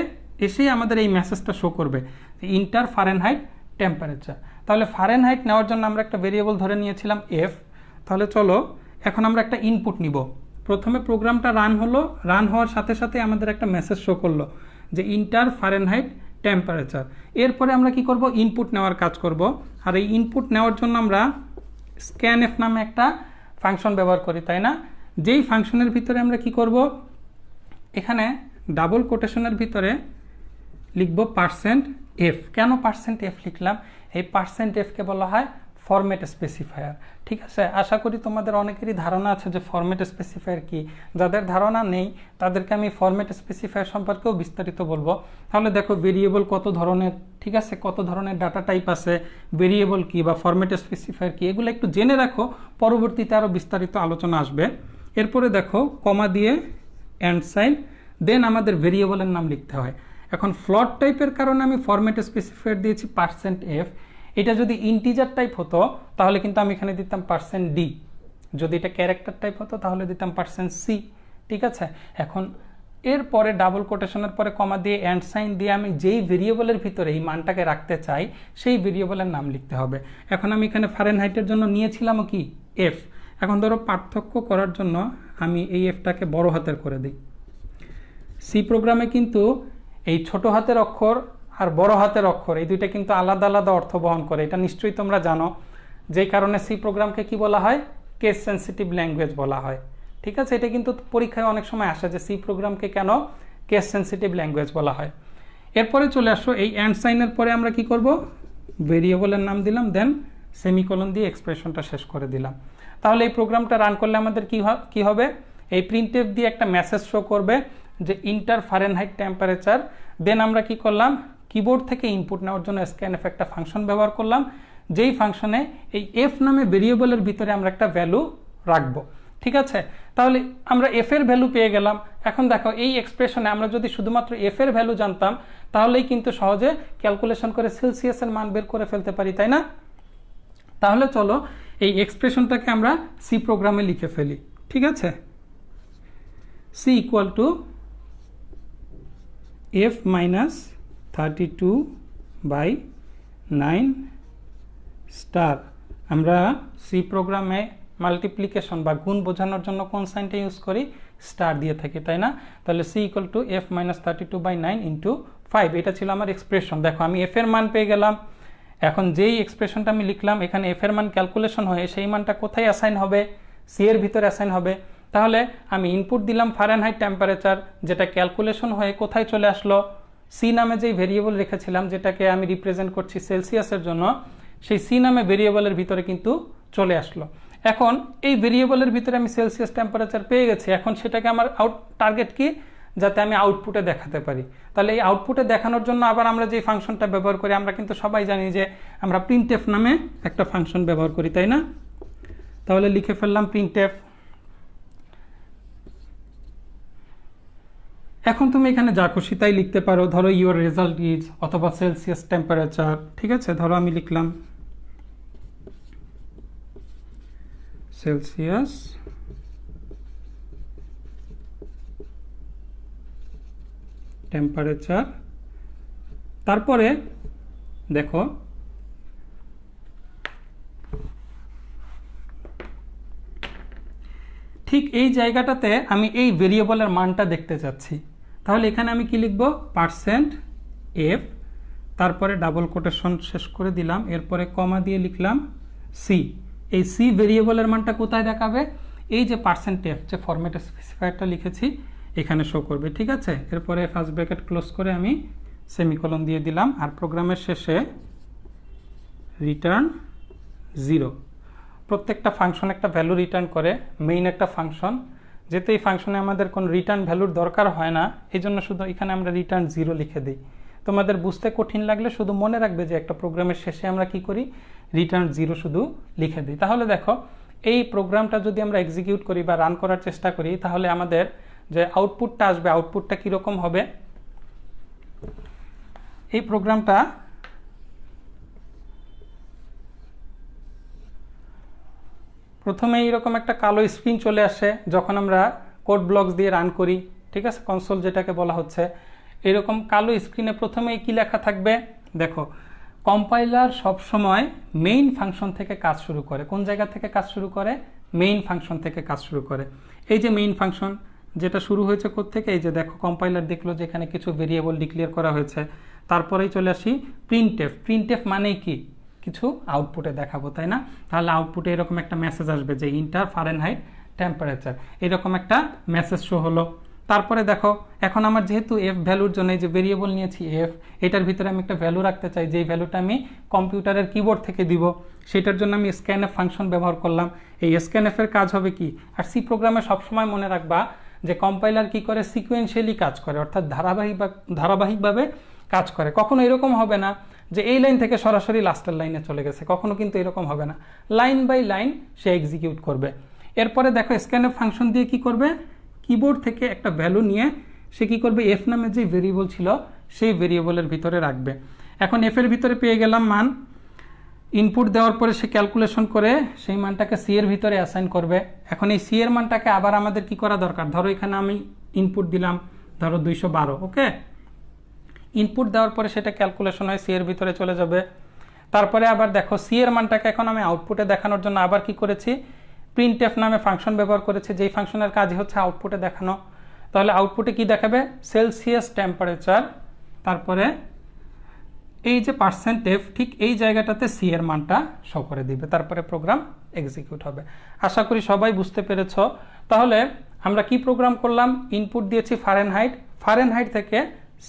এসেই আমাদের এই মেসেজটা শো করবে ইন্টার ফারেনহাইট টেম্পারেচার। তাহলে ফারেনহাইট নেওয়ার জন্য আমরা একটা ভেরিয়েবল ধরে নিয়েছিলাম এফ। তাহলে চলো এখন আমরা একটা ইনপুট নিব। প্রথমে প্রোগ্রামটা রান হলো, রান হওয়ার সাথে সাথে আমাদের একটা মেসেজ শো করলো যে ইন্টার ফারেনহাইট টেম্পারেচার। এরপরে আমরা কি করব, ইনপুট নেওয়ার কাজ করব। আর এই ইনপুট নেওয়ার জন্য আমরা স্ক্যানএফ নামে একটা ফাংশন ব্যবহার করি, তাই না? যেই ফাংশনের ভিতরে আমরা কি করব, এখানে ডাবল কোটেশনের ভিতরে লিখব %f। কেন %f লিখলাম? এই %f-কে বলা হয় ফরম্যাট স্পেসিফায়ার, ঠিক আছে? আশা করি তোমাদের অনেকেরই ধারণা আছে যে ফরম্যাট স্পেসিফায়ার কি। যাদের ধারণা নেই তাদেরকে আমি ফরম্যাট স্পেসিফায়ার সম্পর্কেও বিস্তারিত বলবো। তাহলে দেখো ভেরিয়েবল কত ধরনের, ঠিক আছে, কত ধরনের ডাটা টাইপ আছে, ভেরিয়েবল কি বা ফরম্যাট স্পেসিফায়ার কি, এগুলো একটু জেনে রাখো, পরবর্তীতে আরও বিস্তারিত আলোচনা আসবে। এরপরে দেখো কমা দিয়ে অ্যান্ড সাইন, দেন আমাদের ভেরিয়েবলের নাম লিখতে হয়। এখন ফ্লোট টাইপের কারণে আমি ফরম্যাট স্পেসিফায়ার দিয়েছি %f। এটা যদি ইন্টিজার টাইপ হতো তাহলে কিন্তু আমি এখানে দিতাম %d, যদি এটা ক্যারেক্টার টাইপ হতো তাহলে দিতাম %c, ঠিক আছে? এখন এরপরে ডাবল কোটেশনের পরে কমা দিয়ে অ্যান্ড সাইন দিয়ে আমি যেই ভেরিয়েবলের ভিতরে এই মানটাকে রাখতে চাই সেই ভেরিয়েবলের নাম লিখতে হবে। এখন আমি এখানে ফারেনহাইটের জন্য নিয়েছিলাম কি এফ। এখন ধরো পার্থক্য করার জন্য আমি এই এফটাকে বড় হাতের করে দিই। সি প্রোগ্রামে কিন্তু এই ছোট হাতের অক্ষর আর বড় হাতের অক্ষর এই দুইটা কিন্তু আলাদা আলাদা অর্থ বহন করে, এটা নিশ্চয়ই তোমরা জানো। যেই কারণে সি প্রোগ্রামকে কি বলা হয়, কেস সেন্সিটিভ ল্যাঙ্গুয়েজ বলা হয়, ঠিক আছে? এটা কিন্তু পরীক্ষায় অনেক সময় আসে যে সি প্রোগ্রামকে কেন কেস সেন্সিটিভ ল্যাঙ্গুয়েজ বলা হয়। এরপরে চলে আসো এই অ্যান্ড সাইনের পরে আমরা কি করব, ভেরিয়েবলের নাম দিলাম, দেন সেমিকোলন দিয়ে এক্সপ্রেশনটা শেষ করে দিলাম। তাহলে এই প্রোগ্রামটা রান করলে আমাদের কি হবে, এই প্রিন্টএফ দিয়ে একটা মেসেজ শো করবে যে ইন্টার ফারেনহাইট টেম্পারেচার। দেন আমরা কি করলাম, কিবোর্ড থেকে ইনপুট নেওয়ার জন্য স্ক্যানএফ একটা ফাংশন ব্যবহার করলাম, যেই ফাংশনে এই এফ নামে ভেরিয়েবলের ভিতরে আমরা একটা ভ্যালু রাখবো, ঠিক আছে? তাহলে আমরা এফ এর ভ্যালু পেয়ে গেলাম। এখন দেখো এই এক্সপ্রেশনে আমরা যদি শুধুমাত্র এফ এর ভ্যালু জানতাম তাহলেই কিন্তু সহজে ক্যালকুলেশন করে সেলসিয়াসের মান বের করে ফেলতে পারি, তাই না? তাহলে চলো এই এক্সপ্রেশনটাকে আমরা সি প্রোগ্রামে লিখে ফেলি, ঠিক আছে? C equal to f minus 32/9 star. আমরা সি প্রোগ্রামে মাল্টিপ্লিকেশন বা গুণ বোঝানোর জন্য কোন সাইনটা ইউজ করি, স্টার দিয়ে থাকি, তাই না? তাহলে C equal to f minus 32/9 into 5, এটা ছিল আমার এক্সপ্রেশন। দেখো আমি এফ এর মান পেয়ে গেলাম। এখন যেই এক্সপ্রেশনটা আমি লিখলাম এখানে এফ এর মান ক্যালকুলেশন হয়ে সেই মানটা কোথায় অ্যাসাইন হবে, সি এর ভিতরে অ্যাসাইন হবে। তাহলে আমি ইনপুট দিলাম ফারেনহাইট টেম্পারেচার, যেটা ক্যালকুলেশন হয়ে কোথায় চলে আসলো, সি নামে যেই ভেরিয়েবল রেখেছিলাম, যেটাকে আমি রিপ্রেজেন্ট করছি সেলসিয়াসের জন্য, সেই সি নামে ভেরিয়েবলের ভিতরে কিন্তু চলে আসলো। এখন এই ভেরিয়েবলের ভিতরে আমি সেলসিয়াস টেম্পারেচার পেয়ে গেছি। এখন সেটাকে আমার টার্গেট কি, যাতে আমি আউটপুটে দেখাতে পারি। তাহলে এই আউটপুটে দেখানোর জন্য আবার আমরা যে ফাংশনটা ব্যবহার করি, আমরা কিন্তু সবাই জানি যে আমরা প্রিন্টএফ নামে একটা ফাংশন ব্যবহার করি, তাই না? তাহলে লিখে ফেললাম প্রিন্টএফ। এখন তুমি এখানে যা খুশি তাই লিখতে পারো, ধরো ইউর রেজাল্ট ইজ, অথবা সেলসিয়াস টেম্পারেচার, ঠিক আছে? ধরো আমি লিখলাম সেলসিয়াস টেম্পারেচার। তারপরে দেখো ঠিক এই জায়গাটাতে আমি এই ভেরিয়েবলের মানটা দেখতে চাচ্ছি। তাহলে এখানে আমি কি লিখব, %f, তারপরে ডাবল কোটেশন শেষ করে দিলাম, এরপরে কমা দিয়ে লিখলাম সি। এই সি ভেরিয়েবলের মানটা কোথায় দেখাবে, এই যে %f যে ফরম্যাটে স্পেসিফায়ারটা লিখেছি এখানে শো করবে, ঠিক আছে? এরপরে ফার্স্ট ব্র্যাকেট ক্লোজ করে আমি সেমিকোলন দিয়ে দিলাম, আর প্রোগ্রামের শেষে রিটার্ন 0। প্রত্যেকটা ফাংশন একটা ভ্যালু রিটার্ন করে, মেইন একটা ফাংশন, যেহেতু এই ফাংশনে আমাদের কোনো রিটার্ন ভ্যালুর দরকার হয় না, এই জন্য শুধু এখানে আমরা রিটার্ন 0 লিখে দিই। তোমাদের বুঝতে কঠিন লাগলে শুধু মনে রাখবে যে একটা প্রোগ্রামের শেষে আমরা কি করি, রিটার্ন 0 শুধু লিখে দিই। তাহলে দেখো এই প্রোগ্রামটা যদি আমরা এক্সিকিউট করি বা রান করার চেষ্টা করি, তাহলে আমাদের যে আউটপুটটা আসবে, আউটপুটটা কীরকম হবে। এই প্রোগ্রামটা প্রথমে এইরকম একটা কালো স্ক্রিন চলে আসে যখন আমরা কোড ব্লকস দিয়ে রান করি, ঠিক আছে? কনসোল যেটাকে বলা হচ্ছে, এরকম কালো স্ক্রিনে প্রথমে কি লেখা থাকবে, দেখো কম্পাইলার সবসময় মেইন ফাংশন থেকে কাজ শুরু করে। কোন জায়গা থেকে কাজ শুরু করে, মেইন ফাংশন থেকে কাজ শুরু করে। এই যে মেইন ফাংশন যেটা শুরু হয়েছে কোত্থেকে, এই যে দেখো কম্পাইলার দেখলো যে এখানে কিছু ভেরিয়েবল ডিক্লেয়ার করা হয়েছে। তারপরেই চলে আসি প্রিন্টএফ। প্রিন্টএফ মানে কি, কিছু আউটপুটে দেখাবো, তাই না? তাহলে আউটপুটে এরকম একটা মেসেজ আসবে যে ইন্টার ফারেনহাইট টেম্পারেচার, এরকম একটা মেসেজ শো হলো। তারপরে দেখো এখন আমার যেহেতু এফ ভ্যালুর জন্য এই যে ভেরিয়েবল নিয়েছি এফ, এটার ভিতরে আমি একটা ভ্যালু রাখতে চাই, যেই ভ্যালুটা আমি কম্পিউটারের কিবোর্ড থেকে দিব, সেটার জন্য আমি স্ক্যানএফ ফাংশন ব্যবহার করলাম। এই স্ক্যানএফ এর কাজ হবে কি, আর সি প্রোগ্রামে সবসময় মনে রাখবা যে কম্পাইলার কি করে, সিকুয়েন্সিয়ালি কাজ করে, অর্থাৎ ধারাবাহিকভাবে কাজ করে। কখনো এরকম হবে না যে এই লাইন থেকে সরাসরি লাস্টের লাইনে চলে গেছে, কখনো কিন্তু এরকম হবে না, লাইন বাই লাইন সে এক্সিকিউট করবে। এরপরে দেখো স্ক্যানএফ ফাংশন দিয়ে কি করবে, কিবোর্ড থেকে একটা ভ্যালু নিয়ে সে কি করবে, এফ নামে যে ভেরিয়েবল ছিল সেই ভেরিয়েবলের ভিতরে রাখবে। এখন এফ এর ভিতরে পেয়ে গেলাম মান, ইনপুট দেওয়ার পরে সে ক্যালকুলেশন করে সেই মানটাকে সি এর ভিতরে অ্যাসাইন করবে। এখন এই সি এর মানটাকে আবার আমাদের কি করা দরকার, ধরো এখানে আমি ইনপুট দিলাম ধরো 212, ওকে? ইনপুট দেওয়ার পরে সেটা ক্যালকুলেশন হয় সি এর ভিতরে চলে যাবে। তারপরে আবার দেখো সি এর মানটাকে এখন আমি আউটপুটে দেখানোর জন্য আবার কি করেছি, প্রিন্টএফ নামে ফাংশন ব্যবহার করেছে, যেই ফাংশনের কাজ হচ্ছে আউটপুটে দেখানো। তাহলে আউটপুটে কি দেখাবে, সেলসিয়াস টেম্পারেচার, তারপরে এই যে %f, ঠিক এই জায়গাটাতে সি এর মানটা শো করে দিবে, তারপরে প্রোগ্রাম এক্সিকিউট হবে। আশা করি সবাই বুঝতে পেরেছ। তাহলে আমরা কি প্রোগ্রাম করলাম, ইনপুট দিয়েছি ফারেনহাইট, ফারেনহাইট থেকে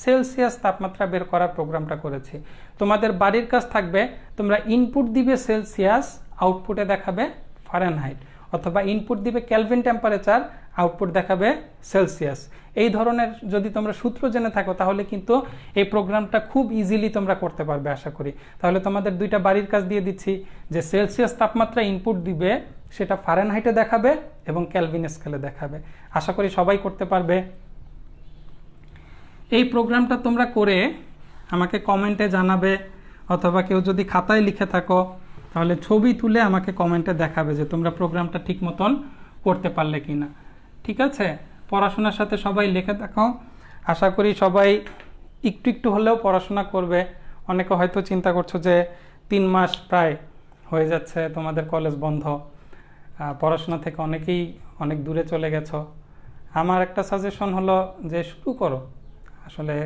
সেলসিয়াস তাপমাত্রা বের করার প্রোগ্রামটা করেছি। তোমাদের বাড়ির কাজ থাকবে, তোমরা ইনপুট দিবে সেলসিয়াস, আউটপুটে দেখাবে ফারেনহাইট, অথবা ইনপুট দিবে কেলভিন টেম্পারেচার, আউটপুট দেখাবে সেলসিয়াস। এই ধরনের যদি তোমরা সূত্র জেনে থাকো তাহলে কিন্তু এই প্রোগ্রামটা খুব ইজিলি তোমরা করতে পারবে আশা করি। তাহলে তোমাদের দুইটা বাড়ির কাজ দিয়ে দিচ্ছি, যে সেলসিয়াস তাপমাত্রা ইনপুট দিবে সেটা ফারেনহাইটে দেখাবে এবং কেলভিন স্কেলে দেখাবে। আশা করি সবাই করতে পারবে। এই প্রোগ্রামটা তোমরা করে আমাকে কমেন্টে জানাবে, অথবা কেউ যদি খাতায় লিখে থাকো তাহলে ছবি তুলে আমাকে কমেন্টে দেখাবে যে তোমরা প্রোগ্রামটা ঠিক মতন করতে পারলে কি না। ঠিক আছে, পড়াশোনার সাথে সবাই লিখে দেখো। আশা করি সবাই একটু একটু হলেও পড়াশোনা করবে। অনেকে হয়তো চিন্তা করছো যে 3 মাস প্রায় হয়ে যাচ্ছে তোমাদের কলেজ বন্ধ, পড়াশোনা থেকে অনেকেই অনেক দূরে চলে গেছো। আমার একটা সাজেশন হলো যে শুরু করো। আসলে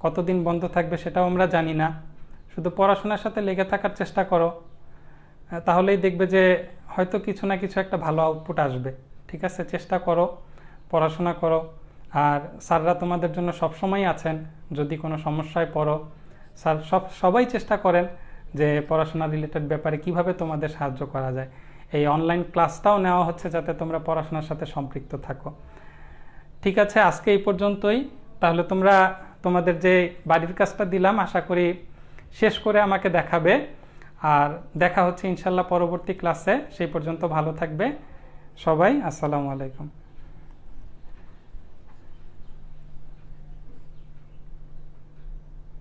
কতদিন বন্ধ থাকবে সেটাও আমরা জানি না, শুধু পড়াশোনার সাথে লেগে থাকার চেষ্টা করো, তাহলেই দেখবে যে হয়তো কিছু না কিছু একটা ভালো আউটপুট আসবে। ঠিক আছে, চেষ্টা করো, পড়াশোনা করো। আর স্যাররা তোমাদের জন্য সবসময় আছেন, যদি কোনো সমস্যায় পড়ো স্যার সবাই চেষ্টা করেন যে পড়াশোনা রিলেটেড ব্যাপারে কিভাবে তোমাদের সাহায্য করা যায়। এই অনলাইন ক্লাসটাও নেওয়া হচ্ছে যাতে তোমরা পড়াশোনার সাথে সম্পৃক্ত থাকো। ঠিক আছে, আজকে এই পর্যন্তই। তাহলে তোমরা তোমাদের যে বাড়ির কাজটা দিলাম আশা করি শেষ করে আমাকে দেখাবে। আর দেখা হচ্ছে ইনশাল্লাহ পরবর্তী ক্লাসে। সেই পর্যন্ত ভালো থাকবে সবাই। আসসালামু আলাইকুম।